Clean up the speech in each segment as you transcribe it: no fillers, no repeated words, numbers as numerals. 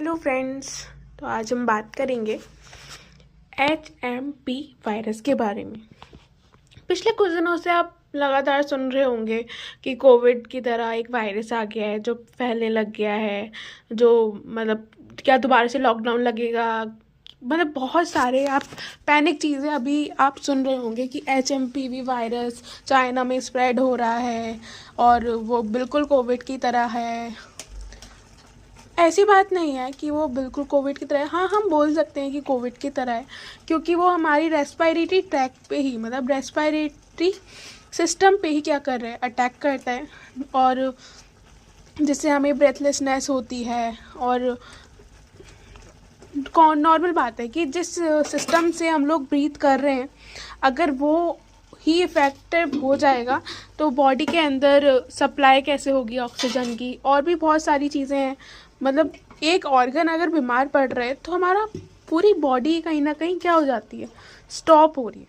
Hello friends. तो आज हम बात करेंगे HMP वायरस के बारे में। पिछले कुछ दिनों से आप लगातार सुन रहे होंगे कि कोविड की तरह एक वायरस आ गया है जो फैलने लग गया है, जो मतलब क्या दोबारा से लॉकडाउन लगेगा। मतलब बहुत सारे आप पैनिक चीज़ें अभी आप सुन रहे होंगे कि HMPV वायरस चाइना में स्प्रेड हो रहा है और वो बिल्कुल कोविड की तरह है। ऐसी बात नहीं है कि वो बिल्कुल कोविड की तरह है। हाँ, हम बोल सकते हैं कि कोविड की तरह है क्योंकि वो हमारी रेस्पिरेटरी ट्रैक पे ही मतलब रेस्पिरेटरी सिस्टम पे ही क्या कर रहा है, अटैक करता है और जिससे हमें ब्रेथलेसनेस होती है। और कौन नॉर्मल बात है कि जिस सिस्टम से हम लोग ब्रीथ कर रहे हैं अगर वो ही इफ़ेक्टिव हो जाएगा तो बॉडी के अंदर सप्लाई कैसे होगी ऑक्सीजन की, और भी बहुत सारी चीज़ें हैं। मतलब एक ऑर्गन अगर बीमार पड़ रहा है तो हमारा पूरी बॉडी कहीं ना कहीं क्या हो जाती है, स्टॉप हो रही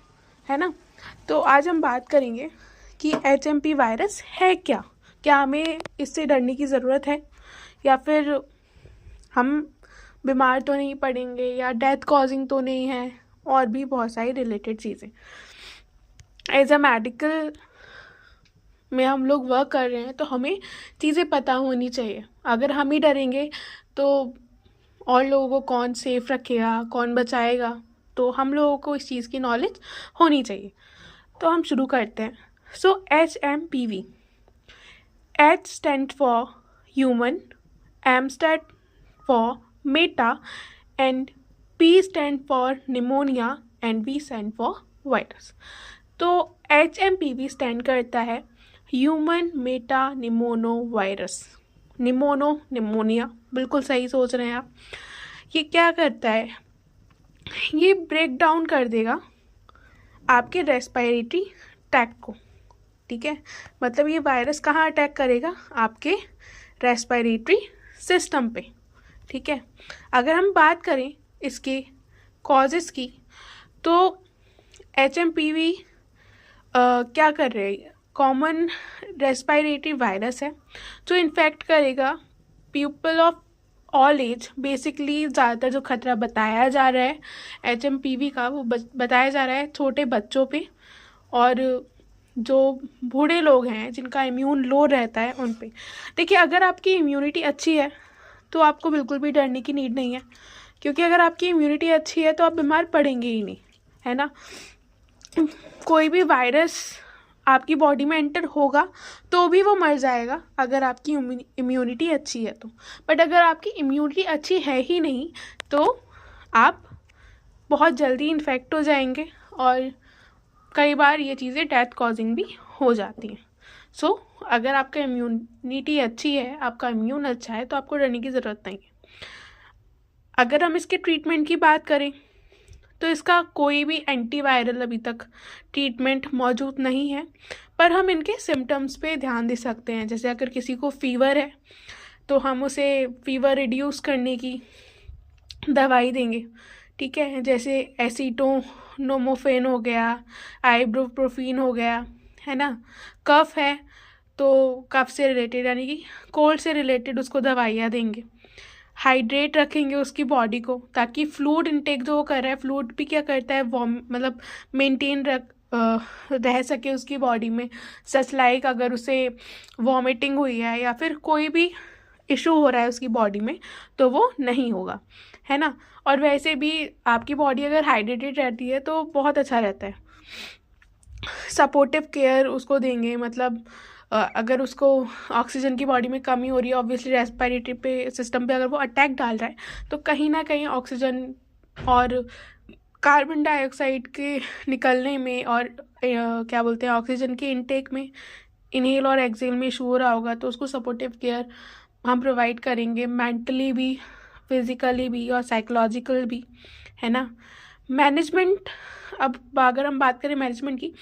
है ना। तो आज हम बात करेंगे कि HMP वायरस है क्या हमें इससे डरने की ज़रूरत है, या फिर हम बीमार तो नहीं पड़ेंगे, या डेथ कॉजिंग तो नहीं है, और भी बहुत सारी रिलेटेड चीज़ें। एज अ मेडिकल में हम लोग वर्क कर रहे हैं तो हमें चीज़ें पता होनी चाहिए। अगर हम ही डरेंगे तो और लोगों को कौन सेफ रखेगा, कौन बचाएगा। तो हम लोगों को इस चीज़ की नॉलेज होनी चाहिए। तो हम शुरू करते हैं। सो HMPV, H stand for human, M stand for Meta, and P stand for pneumonia, and V stand for virus. तो HMPV स्टैंड करता है ह्यूमन मेटा निमोनो वायरस। निमोनो निमोनिया, बिल्कुल सही सोच रहे हैं आप। ये क्या करता है, ये ब्रेक डाउन कर देगा आपके रेस्पिरेटरी ट्रैक्ट को। ठीक है, मतलब ये वायरस कहाँ अटैक करेगा, आपके रेस्पिरेटरी सिस्टम पे। ठीक है, अगर हम बात करें इसके कॉजेस की तो HMPV क्या कर रहे हैं, कॉमन रेस्पिरेटरी वायरस है जो इन्फेक्ट करेगा people of all age. Basically ज़्यादातर जो खतरा बताया जा रहा है HMPV का वो बताया जा रहा है छोटे बच्चों पे, और जो बूढ़े लोग हैं जिनका इम्यून लो रहता है उन पे। देखिए, अगर आपकी इम्यूनिटी अच्छी है तो आपको बिल्कुल भी डरने की नीड नहीं है, क्योंकि अगर आपकी इम्यूनिटी अच्छी है तो आप बीमार पड़ेंगे ही नहीं, है ना। कोई भी वायरस आपकी बॉडी में एंटर होगा तो भी वो मर जाएगा अगर आपकी इम्यूनिटी अच्छी है तो। बट अगर आपकी इम्यूनिटी अच्छी है ही नहीं तो आप बहुत जल्दी इन्फेक्ट हो जाएंगे, और कई बार ये चीज़ें डेथ कॉजिंग भी हो जाती हैं। सो अगर आपका इम्यूनिटी अच्छी है, आपका इम्यून अच्छा है, तो आपको डरने की ज़रूरत नहीं है। अगर हम इसके ट्रीटमेंट की बात करें तो इसका कोई भी एंटीवायरल अभी तक ट्रीटमेंट मौजूद नहीं है, पर हम इनके सिम्टम्स पे ध्यान दे सकते हैं। जैसे अगर किसी को फीवर है तो हम उसे फीवर रिड्यूस करने की दवाई देंगे। ठीक है, जैसे एसिटोनोमोफेन हो गया, आइब्रोप्रोफीन हो गया, है ना। कफ है तो कफ से रिलेटेड यानी कि कोल्ड से रिलेटेड उसको दवाइयाँ देंगे। हाइड्रेट रखेंगे उसकी बॉडी को, ताकि फ्लूइड इनटेक जो वो कर रहा है, फ्लूइड भी क्या करता है मतलब मेंटेन रह सके उसकी बॉडी में। सच लाइक अगर उसे वॉमिटिंग हुई है या फिर कोई भी इशू हो रहा है उसकी बॉडी में तो वो नहीं होगा, है ना। और वैसे भी आपकी बॉडी अगर हाइड्रेटेड रहती है तो बहुत अच्छा रहता है। सपोर्टिव केयर उसको देंगे, मतलब अगर उसको ऑक्सीजन की बॉडी में कमी हो रही है, ऑब्वियसली रेस्पिरेटरी पे सिस्टम पे अगर वो अटैक डाल रहा है तो कहीं ना कहीं ऑक्सीजन और कार्बन डाइऑक्साइड के निकलने में और क्या बोलते हैं ऑक्सीजन के इनटेक में, इनहेल और एक्सेल में इशू हो रहा होगा, तो उसको सपोर्टिव केयर हम प्रोवाइड करेंगे, मेंटली भी, फिज़िकली भी और साइकोलॉजिकल भी, है ना। मैनेजमेंट, अब अगर हम बात करें मैनेजमेंट की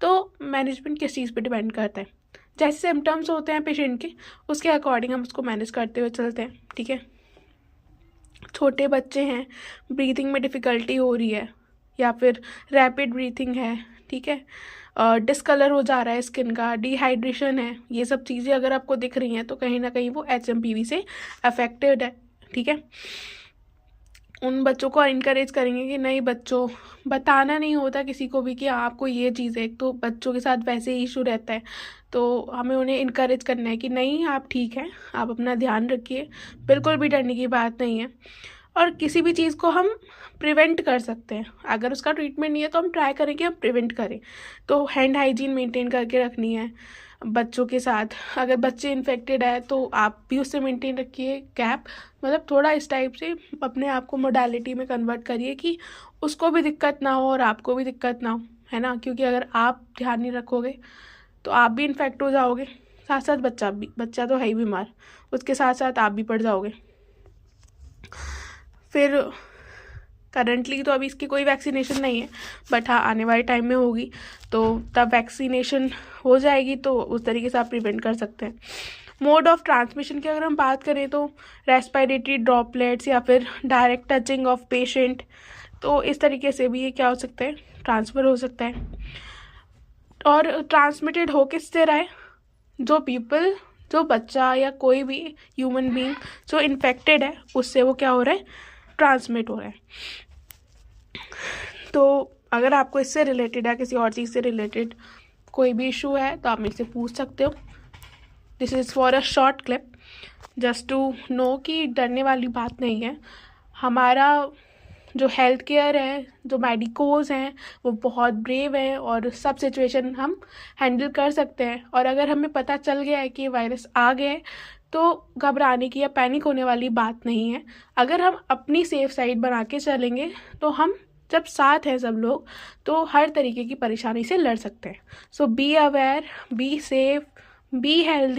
तो मैनेजमेंट किस चीज़ पे डिपेंड करता है। जैसे सिम्टम्स होते हैं पेशेंट के, उसके अकॉर्डिंग हम उसको मैनेज करते हुए चलते हैं। ठीक है, छोटे बच्चे हैं, ब्रीथिंग में डिफ़िकल्टी हो रही है या फिर रैपिड ब्रीथिंग है, ठीक है, डिस्कलर हो जा रहा है स्किन का, डिहाइड्रेशन है, ये सब चीज़ें अगर आपको दिख रही हैं तो कहीं ना कहीं वो HMPV से अफेक्टेड है। ठीक है। उन बच्चों को इनकरेज करेंगे कि नहीं, बच्चों बताना नहीं होता किसी को भी कि आपको ये चीज़ है, एक तो बच्चों के साथ वैसे ही इशू रहता है, तो हमें उन्हें इनकरेज करना है कि नहीं आप ठीक हैं, आप अपना ध्यान रखिए, बिल्कुल भी डरने की बात नहीं है। और किसी भी चीज़ को हम प्रिवेंट कर सकते हैं, अगर उसका ट्रीटमेंट नहीं है तो हम ट्राई करें कि हम प्रिवेंट करें। तो हैंड हाइजीन मेंटेन करके रखनी है बच्चों के साथ। अगर बच्चे इन्फेक्टेड है तो आप भी उससे मेंटेन रखिए गैप, मतलब थोड़ा इस टाइप से अपने आप को मोडालिटी में कन्वर्ट करिए कि उसको भी दिक्कत ना हो और आपको भी दिक्कत ना हो, है ना। क्योंकि अगर आप ध्यान नहीं रखोगे तो आप भी इन्फेक्ट हो जाओगे, साथ साथ बच्चा तो है ही बीमार, उसके साथ साथ आप भी पड़ जाओगे। फिर करंटली तो अभी इसकी कोई वैक्सीनेशन नहीं है, बट हाँ आने वाले टाइम में होगी, तो तब वैक्सीनेशन हो जाएगी तो उस तरीके से आप प्रिवेंट कर सकते हैं। मोड ऑफ ट्रांसमिशन की अगर हम बात करें तो रेस्पिरेटरी ड्रॉपलेट्स या फिर डायरेक्ट टचिंग ऑफ पेशेंट, तो इस तरीके से भी ये क्या हो सकता है, ट्रांसफ़र हो सकता है। और ट्रांसमिटेड हो किससे रहा है, जो बच्चा या कोई भी ह्यूमन बीइंग जो इन्फेक्टेड है उससे वो क्या हो रहा है, ट्रांसमिट हो रहा है। तो अगर आपको इससे रिलेटेड या किसी और चीज़ से रिलेटेड कोई भी इशू है तो आप मुझसे पूछ सकते हो। This is for a short clip just to know कि डरने वाली बात नहीं है। हमारा जो हेल्थ केयर है, जो मेडिकोज हैं, वो बहुत ब्रेव हैं और सब सिचुएशन हम हैंडल कर सकते हैं। और अगर हमें पता चल गया है कि वायरस आ गए हैं तो घबराने की या पैनिक होने वाली बात नहीं है। अगर हम अपनी सेफ साइड बना के चलेंगे तो हम जब साथ हैं सब लोग तो हर तरीके की परेशानी से लड़ सकते हैं। So be aware, be safe, be healthy.